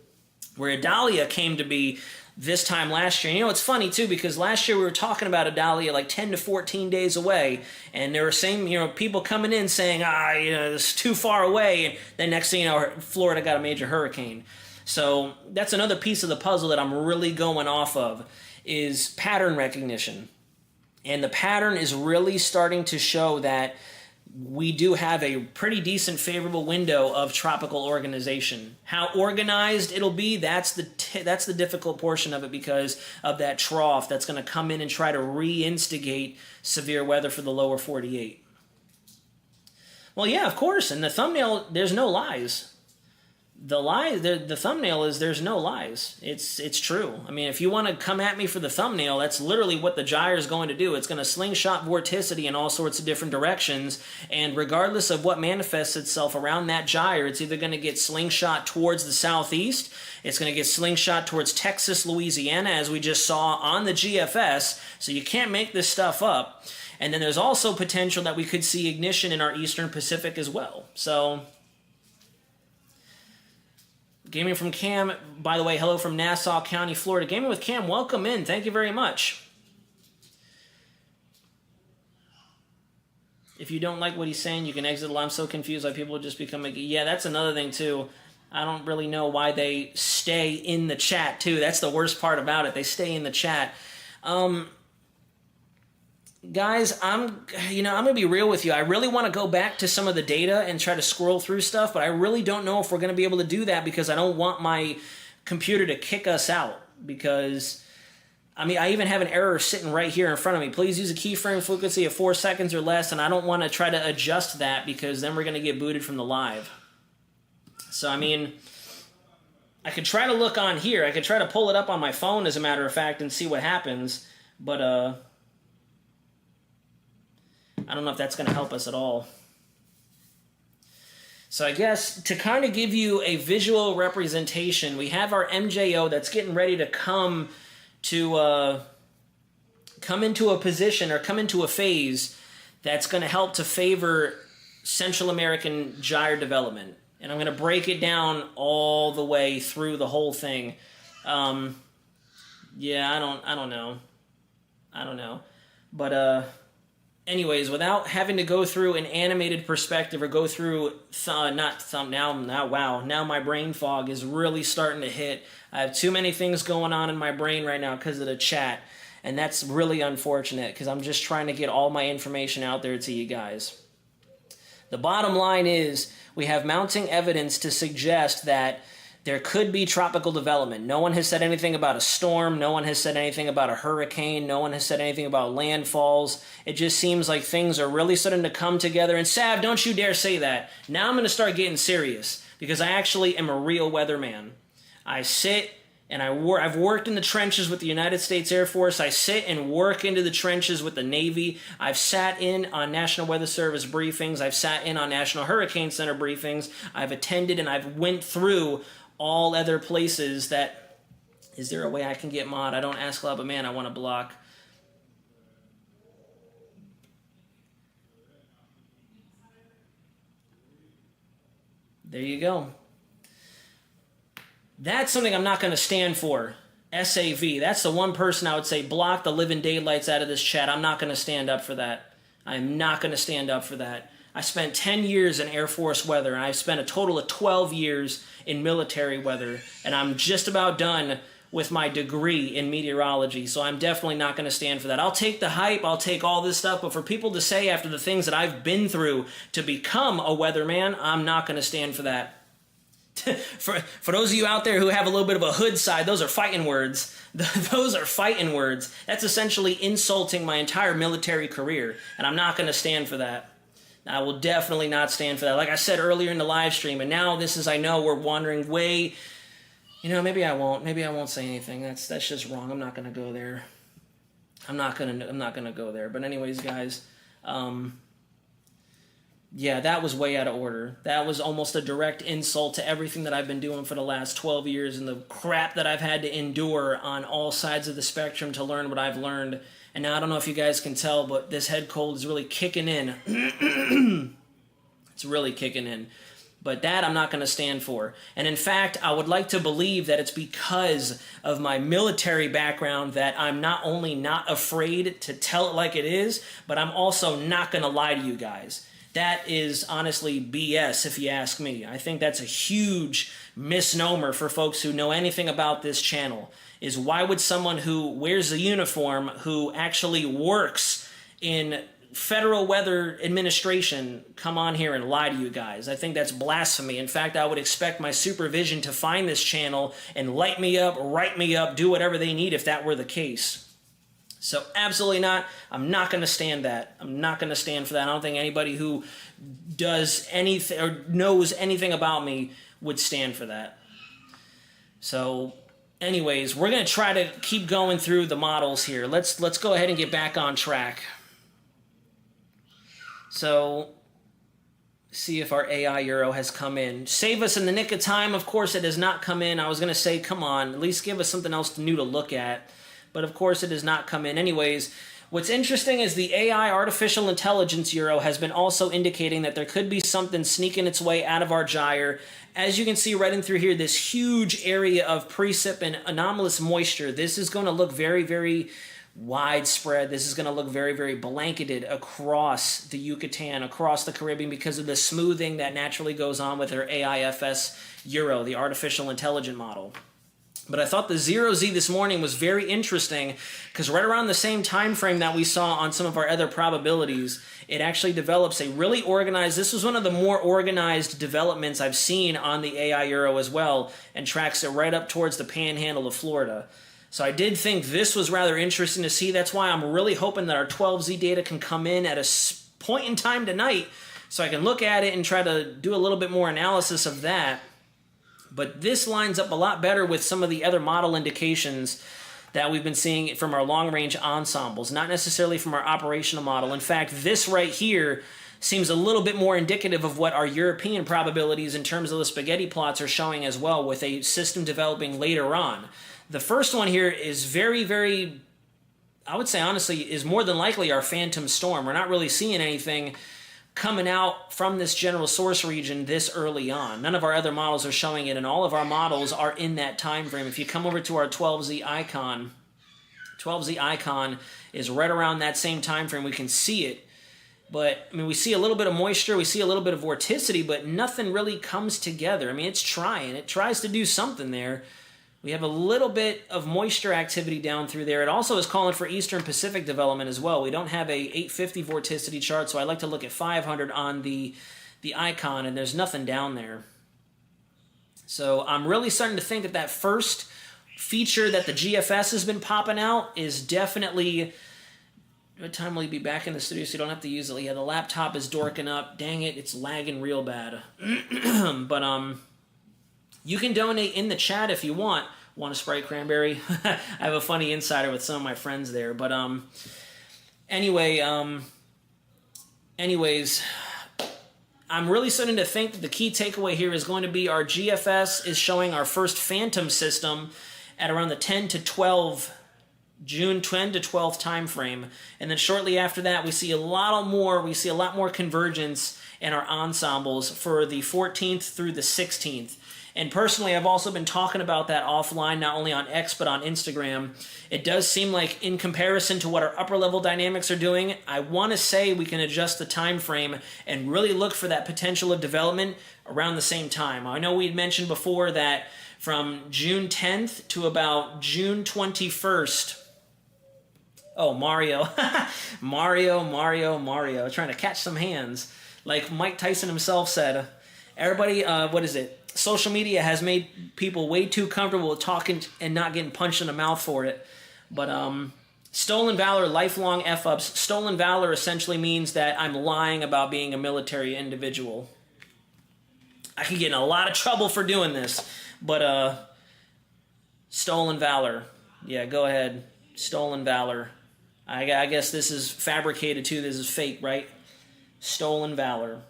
where Idalia came to be this time last year. It's funny too, because last year we were talking about Idalia like 10 to 14 days away, and there were people coming in saying, it's too far away, and then next thing you know, Florida got a major hurricane. So that's another piece of the puzzle that I'm really going off of, is pattern recognition. And the pattern is really starting to show that we do have a pretty decent favorable window of tropical organization. How organized it'll be, that's the difficult portion of it, because of that trough that's going to come in and try to reinstigate severe weather for the lower 48. Well, yeah, of course. In the thumbnail, there's no lies. The thumbnail is there's no lies. It's true. I mean, if you want to come at me for the thumbnail, that's literally what the gyre is going to do. It's going to slingshot vorticity in all sorts of different directions, and regardless of what manifests itself around that gyre, it's either going to get slingshot towards the southeast, it's going to get slingshot towards Texas, Louisiana, as we just saw on the GFS, so you can't make this stuff up. And then there's also potential that we could see ignition in our eastern Pacific as well. So Gaming from Cam, by the way, hello from Nassau County, Florida. Gaming with Cam, welcome in. Thank you very much. If you don't like what he's saying, you can exit. I'm so confused why people just become... Yeah, that's another thing, too. I don't really know why they stay in the chat, too. That's the worst part about it. They stay in the chat. Guys, I'm going to be real with you. I really want to go back to some of the data and try to scroll through stuff, but I really don't know if we're going to be able to do that because I don't want my computer to kick us out because... I mean, I even have an error sitting right here in front of me. Please use a keyframe frequency of 4 seconds or less, and I don't want to try to adjust that because then we're going to get booted from the live. So, I mean, I could try to look on here. I could try to pull it up on my phone, as a matter of fact, and see what happens. But, I don't know if that's going to help us at all. So I guess to kind of give you a visual representation, we have our MJO that's getting ready to come into a position or come into a phase that's going to help to favor Central American gyre development. And I'm going to break it down all the way through the whole thing. Yeah, I don't know. But anyways, without having to go through an animated perspective or go through now my brain fog is really starting to hit. I have too many things going on in my brain right now because of the chat, and that's really unfortunate because I'm just trying to get all my information out there to you guys. The bottom line is we have mounting evidence to suggest that there could be tropical development. No one has said anything about a storm. No one has said anything about a hurricane. No one has said anything about landfalls. It just seems like things are really starting to come together. And Sav, don't you dare say that. Now I'm going to start getting serious because I actually am a real weatherman. I sit and I've worked in the trenches with the United States Air Force. I sit and work into the trenches with the Navy. I've sat in on National Weather Service briefings. I've sat in on National Hurricane Center briefings. I've attended and I've went through all other places that... Is there a way I can get mod? I don't ask a lot, but man, I want to block. There you go. That's something I'm not going to stand for. SAV. That's the one person I would say block the living daylights out of this chat. I'm not going to stand up for that. I'm not going to stand up for that. I spent 10 years in Air Force weather, and I've spent a total of 12 years in military weather, and I'm just about done with my degree in meteorology, so I'm definitely not going to stand for that. I'll take the hype, I'll take all this stuff, but for people to say after the things that I've been through to become a weatherman, I'm not going to stand for that. For those of you out there who have a little bit of a hood side, those are fighting words. Those are fighting words. That's essentially insulting my entire military career, and I'm not going to stand for that. I will definitely not stand for that. Like I said earlier in the live stream, and now this is, I know we're wandering way... You know, maybe I won't. Maybe I won't say anything. That's just wrong. I'm not going to go there. I'm not going to go there. But anyways, guys, yeah, that was way out of order. That was almost a direct insult to everything that I've been doing for the last 12 years and the crap that I've had to endure on all sides of the spectrum to learn what I've learned. And now I don't know if you guys can tell, but this head cold is really kicking in. It's really kicking in. But that I'm not going to stand for. And in fact, I would like to believe that it's because of my military background that I'm not only not afraid to tell it like it is, but I'm also not going to lie to you guys. That is honestly BS if you ask me. I think that's a huge misnomer for folks who know anything about this channel, is why would someone who wears a uniform, who actually works in Federal Weather Administration, come on here and lie to you guys? I think that's blasphemy. In fact, I would expect my supervision to find this channel and light me up, write me up, do whatever they need if that were the case. So absolutely not. I'm not going to stand that. I'm not going to stand for that. I don't think anybody who does anything or knows anything about me would stand for that. So anyways, we're going to try to keep going through the models here. Let's go ahead and get back on track. So, see if our AI Euro has come in. Save us in the nick of time. Of course, it has not come in. I was going to say, come on, at least give us something else new to look at. But of course, it has not come in. Anyways, what's interesting is the AI Artificial Intelligence Euro has been also indicating that there could be something sneaking its way out of our gyre. As you can see right in through here, this huge area of precip and anomalous moisture. This is going to look very, very widespread. This is going to look very, very blanketed across the Yucatan, across the Caribbean, because of the smoothing that naturally goes on with their AIFS Euro, the artificial intelligent model. But I thought the 0Z this morning was very interesting because right around the same time frame that we saw on some of our other probabilities, it actually develops a really organized, this was one of the more organized developments I've seen on the AI Euro as well, and tracks it right up towards the panhandle of Florida. So I did think this was rather interesting to see. That's why I'm really hoping that our 12Z data can come in at a point in time tonight so I can look at it and try to do a little bit more analysis of that. But this lines up a lot better with some of the other model indications that we've been seeing from our long-range ensembles, not necessarily from our operational model. In fact, this right here seems a little bit more indicative of what our European probabilities in terms of the spaghetti plots are showing as well, with a system developing later on. The first one here is very, very, I would say honestly, is more than likely our phantom storm. We're not really seeing anything coming out from this general source region this early on. None of our other models are showing it, and all of our models are in that time frame. If you come over to our 12Z icon, 12Z icon is right around that same time frame. We can see it. But, I mean, we see a little bit of moisture, we see a little bit of vorticity, but nothing really comes together. I mean, it's trying. It tries to do something there. We have a little bit of moisture activity down through there. It also is calling for Eastern Pacific development as well. We don't have a 850 vorticity chart, so I like to look at 500 on the icon, and there's nothing down there. So I'm really starting to think that that first feature that the GFS has been popping out is definitely... What time will he be back in the studio so you don't have to use it? Yeah, the laptop is dorking up. Dang it, it's lagging real bad. But, you can donate in the chat if you want. Want a Sprite cranberry? I have a funny insider with some of my friends there. But anyways, I'm really starting to think that the key takeaway here is going to be our GFS is showing our first phantom system at around the 10 to 12, June 10 to 12th time frame. And then shortly after that, we see a lot more convergence in our ensembles for the 14th through the 16th. And personally, I've also been talking about that offline, not only on X, but on Instagram. It does seem like, in comparison to what our upper-level dynamics are doing, I want to say we can adjust the time frame and really look for that potential of development around the same time. I know we had mentioned before that from June 10th to about June 21st... Oh, Mario. Mario. Trying to catch some hands. Like Mike Tyson himself said, everybody, social media has made people way too comfortable with talking and not getting punched in the mouth for it. But stolen valor, lifelong F-ups. Stolen valor essentially means that I'm lying about being a military individual. I could get in a lot of trouble for doing this. But stolen valor. Yeah, go ahead. Stolen valor. I guess this is fabricated too. This is fake, right? Stolen valor.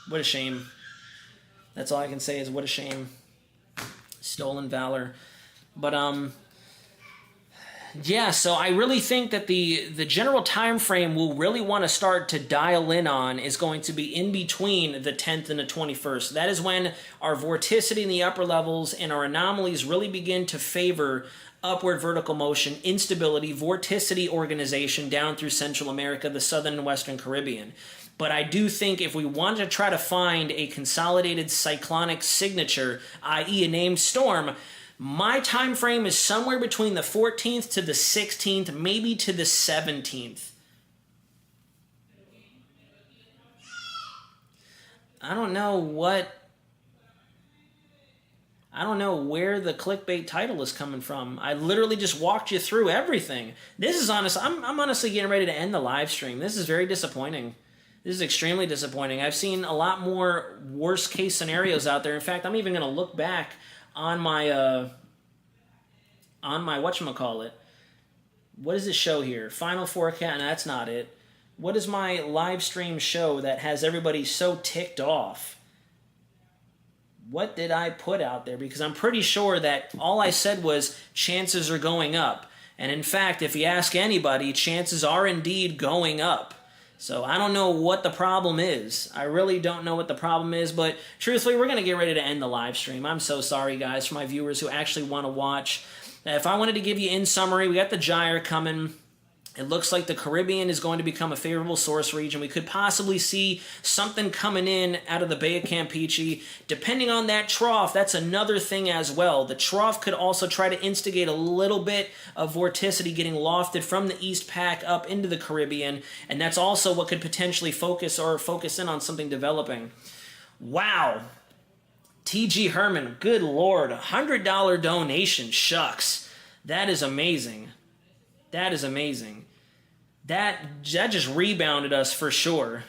What a shame. That's all I can say is what a shame. Stolen valor. But, yeah, so I really think that the general time frame we'll really want to start to dial in on is going to be in between the 10th and the 21st. That is when our vorticity in the upper levels and our anomalies really begin to favor upward vertical motion, instability, vorticity organization down through Central America, the Southern and Western Caribbean. But I do think if we want to try to find a consolidated cyclonic signature, i.e. a named storm, my time frame is somewhere between the 14th to the 16th, maybe to the 17th. I don't know where the clickbait title is coming from. I literally just walked you through everything. This is honest. I'm honestly getting ready to end the live stream. This is very disappointing. This is extremely disappointing. I've seen a lot more worst case scenarios out there. In fact, I'm even going to look back on my whatchamacallit. What does it show here? Final forecast. No, that's not it. What does my live stream show that has everybody so ticked off? What did I put out there? Because I'm pretty sure that all I said was chances are going up. And in fact, if you ask anybody, chances are indeed going up. So I don't know what the problem is. I really don't know what the problem is, but truthfully, we're going to get ready to end the live stream. I'm so sorry, guys, for my viewers who actually want to watch. Now, if I wanted to give you in summary, we got the gyre coming. It looks like the Caribbean is going to become a favorable source region. We could possibly see something coming in out of the Bay of Campeche. Depending on that trough, that's another thing as well. The trough could also try to instigate a little bit of vorticity getting lofted from the East Pac up into the Caribbean, and that's also what could potentially focus in on something developing. Wow. T.G. Herman, good Lord, $100 donation, shucks. That is amazing. That is amazing. That just rebounded us for sure.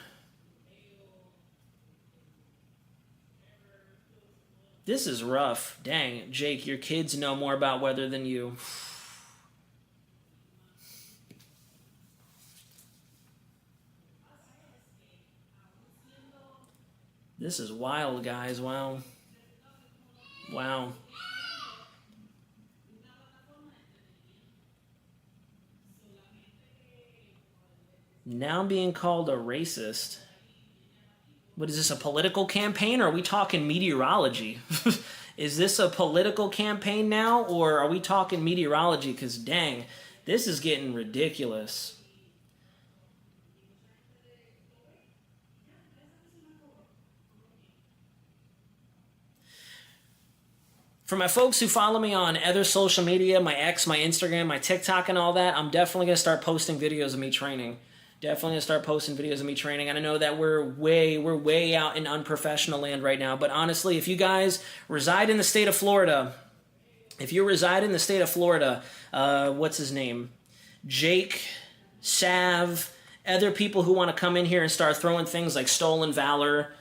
This is rough. Dang, Jake, your kids know more about weather than you. This is wild, guys. Wow. Wow. Now I'm being called a racist. What is this, a political campaign, or are we talking meteorology? Is this a political campaign now, or are we talking meteorology? Because dang, this is getting ridiculous. For my folks who follow me on other social media, my X, my Instagram, my TikTok and all that, I'm definitely going to start posting videos of me training. Definitely going to start posting videos of me training. And I know that we're way out in unprofessional land right now. But honestly, if you guys reside in the state of Florida, what's his name? Jake, Sav, other people who want to come in here and start throwing things like stolen valor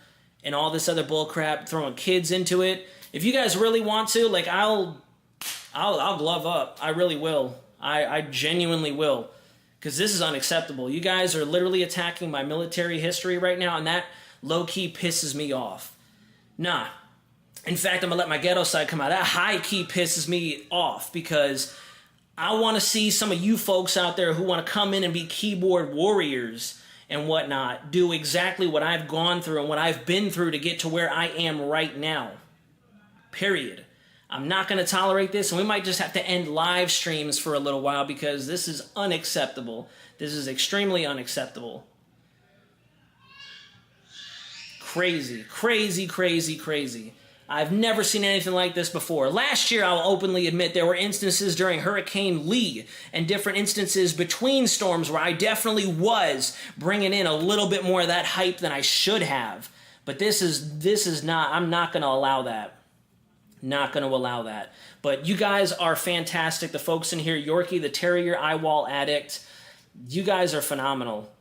and all this other bullcrap, throwing kids into it. If you guys really want to, like, I'll glove up. I really will. I genuinely will. Because this is unacceptable. You guys are literally attacking my military history right now, and that low-key pisses me off. Nah. In fact, I'm going to let my ghetto side come out. That high-key pisses me off, because I want to see some of you folks out there who want to come in and be keyboard warriors and whatnot do exactly what I've gone through and what I've been through to get to where I am right now. Period. I'm not going to tolerate this, and we might just have to end live streams for a little while because this is unacceptable. This is extremely unacceptable. Crazy, crazy, crazy, crazy. I've never seen anything like this before. Last year, I'll openly admit, there were instances during Hurricane Lee and different instances between storms where I definitely was bringing in a little bit more of that hype than I should have. But this is not, I'm not going to allow that. Not going to allow that. But you guys are fantastic. The folks in here, Yorkie, the Terrier Eyewall Addict, you guys are phenomenal.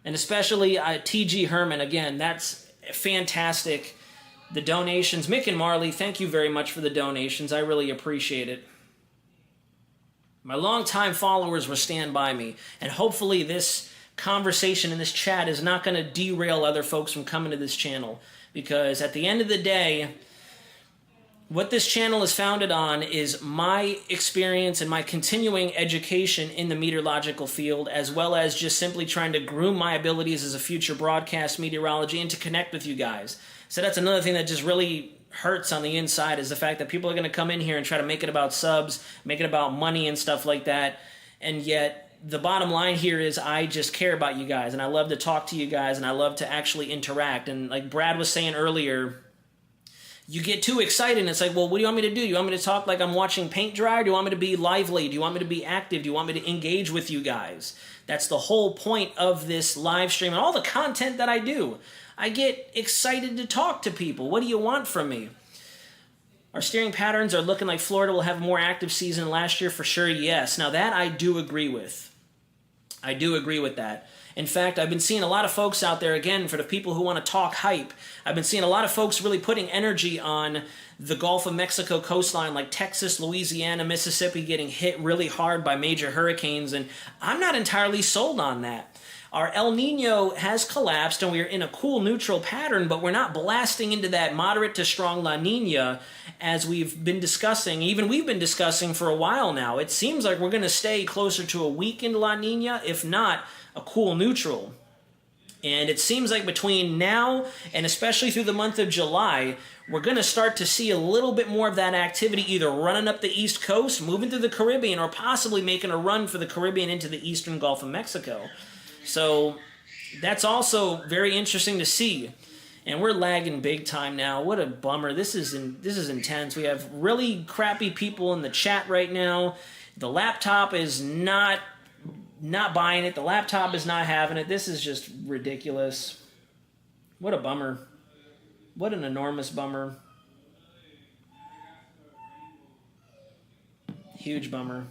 And especially T.G. Herman, again, that's fantastic. The donations. Mick and Marley, thank you very much for the donations. I really appreciate it. My longtime followers will stand by me. And hopefully this conversation in this chat is not going to derail other folks from coming to this channel. Because at the end of the day, what this channel is founded on is my experience and my continuing education in the meteorological field, as well as just simply trying to groom my abilities as a future broadcast meteorology and to connect with you guys. So that's another thing that just really hurts on the inside, is the fact that people are going to come in here and try to make it about subs, make it about money and stuff like that, and yet the bottom line here is I just care about you guys, and I love to talk to you guys, and I love to actually interact. And like Brad was saying earlier, you get too excited, and it's like, well, what do you want me to do? You want me to talk like I'm watching paint dry? Or do you want me to be lively? Do you want me to be active? Do you want me to engage with you guys? That's the whole point of this live stream and all the content that I do. I get excited to talk to people. What do you want from me? Our steering patterns are looking like Florida will have a more active season than last year, for sure, yes. Now that I do agree with. I do agree with that. In fact, I've been seeing a lot of folks out there, again, for the people who want to talk hype, I've been seeing a lot of folks really putting energy on the Gulf of Mexico coastline, like Texas, Louisiana, Mississippi, getting hit really hard by major hurricanes, and I'm not entirely sold on that. Our El Nino has collapsed, and we're in a cool neutral pattern, but we're not blasting into that moderate to strong La Nina as we've been discussing. Even we've been discussing for a while now. It seems like we're going to stay closer to a weakened La Nina, if not a cool neutral. And it seems like between now and especially through the month of July, we're going to start to see a little bit more of that activity either running up the East Coast, moving through the Caribbean, or possibly making a run for the Caribbean into the eastern Gulf of Mexico. So that's also very interesting to see. And we're lagging big time now. What a bummer. This is intense. We have really crappy people in the chat right now. The laptop is not buying it. The laptop is not having it. This is just ridiculous. What a bummer. What an enormous bummer. Huge bummer.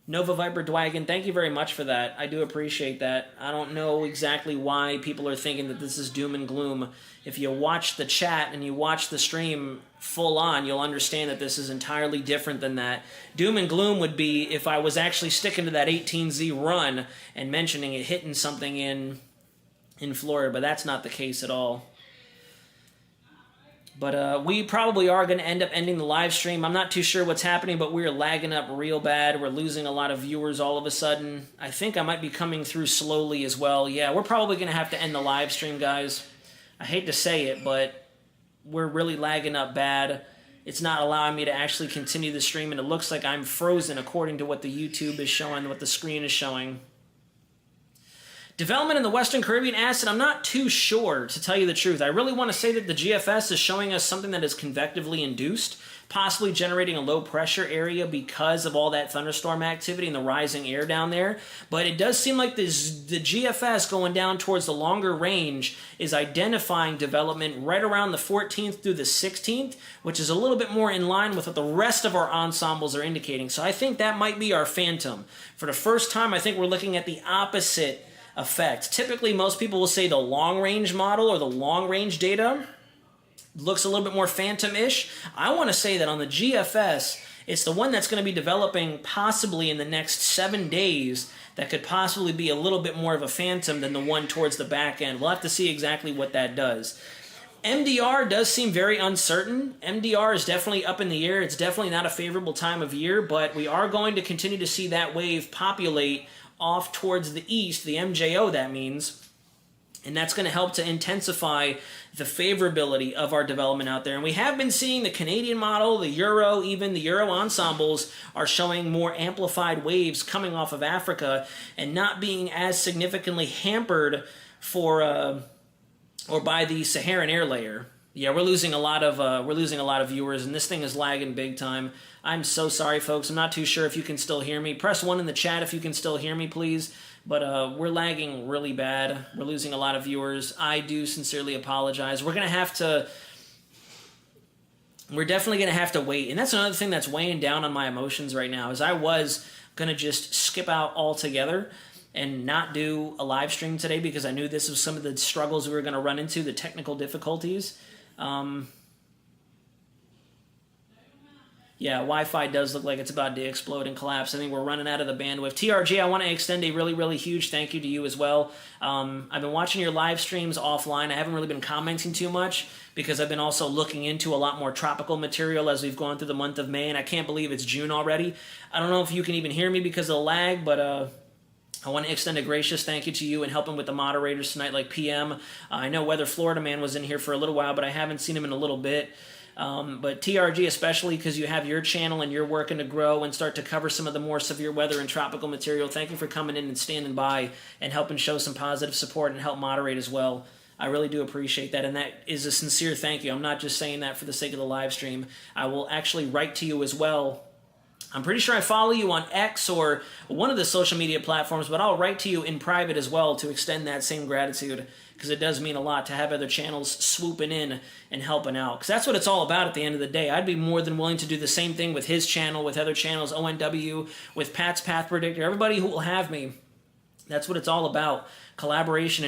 Nova Viper Dwagon, thank you very much for that. I do appreciate that. I don't know exactly why people are thinking that this is doom and gloom. If you watch the chat and you watch the stream full on, you'll understand that this is entirely different than that. Doom and gloom would be if I was actually sticking to that 18Z run and mentioning it hitting something in Florida, but that's not the case at all. But we probably are going to end up ending the live stream. I'm not too sure what's happening, but we're lagging up real bad. We're losing a lot of viewers all of a sudden. I think I might be coming through slowly as well. Yeah, we're probably going to have to end the live stream, guys. I hate to say it, but we're really lagging up bad. It's not allowing me to actually continue the stream, and it looks like I'm frozen according to what the YouTube is showing, what the screen is showing. Development in the Western Caribbean acid, I'm not too sure, to tell you the truth. I really want to say that the GFS is showing us something that is convectively induced, possibly generating a low pressure area because of all that thunderstorm activity and the rising air down there. But it does seem like the GFS going down towards the longer range is identifying development right around the 14th through the 16th, which is a little bit more in line with what the rest of our ensembles are indicating. So I think that might be our phantom. For the first time, I think we're looking at the opposite effect. Typically, most people will say the long-range model or the long-range data looks a little bit more phantom-ish. I want to say that on the GFS, it's the one that's going to be developing possibly in the next 7 days that could possibly be a little bit more of a phantom than the one towards the back end. We'll have to see exactly what that does. MDR does seem very uncertain. MDR is definitely up in the air. It's definitely not a favorable time of year, but we are going to continue to see that wave populate off towards the east, the MJO that means, and that's going to help to intensify the favorability of our development out there. And we have been seeing the Canadian model, the Euro, even the Euro ensembles are showing more amplified waves coming off of Africa and not being as significantly hampered for or by the Saharan air layer. Yeah, we're losing a lot of viewers, and this thing is lagging big time. I'm so sorry, folks. I'm not too sure if you can still hear me. Press 1 in the chat if you can still hear me, please. But we're lagging really bad. We're losing a lot of viewers. I do sincerely apologize. We're definitely going to have to wait. And that's another thing that's weighing down on my emotions right now, is I was going to just skip out altogether and not do a live stream today because I knew this was some of the struggles we were going to run into, the technical difficulties. Yeah, Wi-Fi does look like it's about to explode and collapse. I think we're running out of the bandwidth. TRG, I want to extend a really, really huge thank you to you as well. I've been watching your live streams offline. I haven't really been commenting too much because I've been also looking into a lot more tropical material as we've gone through the month of May, and I can't believe it's June already. I don't know if you can even hear me because of the lag, but I want to extend a gracious thank you to you and helping with the moderators tonight, like PM. I know Weather Florida Man was in here for a little while, but I haven't seen him in a little bit. But TRG, especially because you have your channel and you're working to grow and start to cover some of the more severe weather and tropical material, thank you for coming in and standing by and helping show some positive support and help moderate as well. I really do appreciate that, and that is a sincere thank you. I'm not just saying that for the sake of the live stream. I will actually write to you as well. I'm pretty sure I follow you on X or one of the social media platforms, but I'll write to you in private as well to extend that same gratitude, because it does mean a lot to have other channels swooping in and helping out, because that's what it's all about at the end of the day. I'd be more than willing to do the same thing with his channel, with other channels, ONW, with Pat's Path Predictor, everybody who will have me. That's what it's all about, collaboration.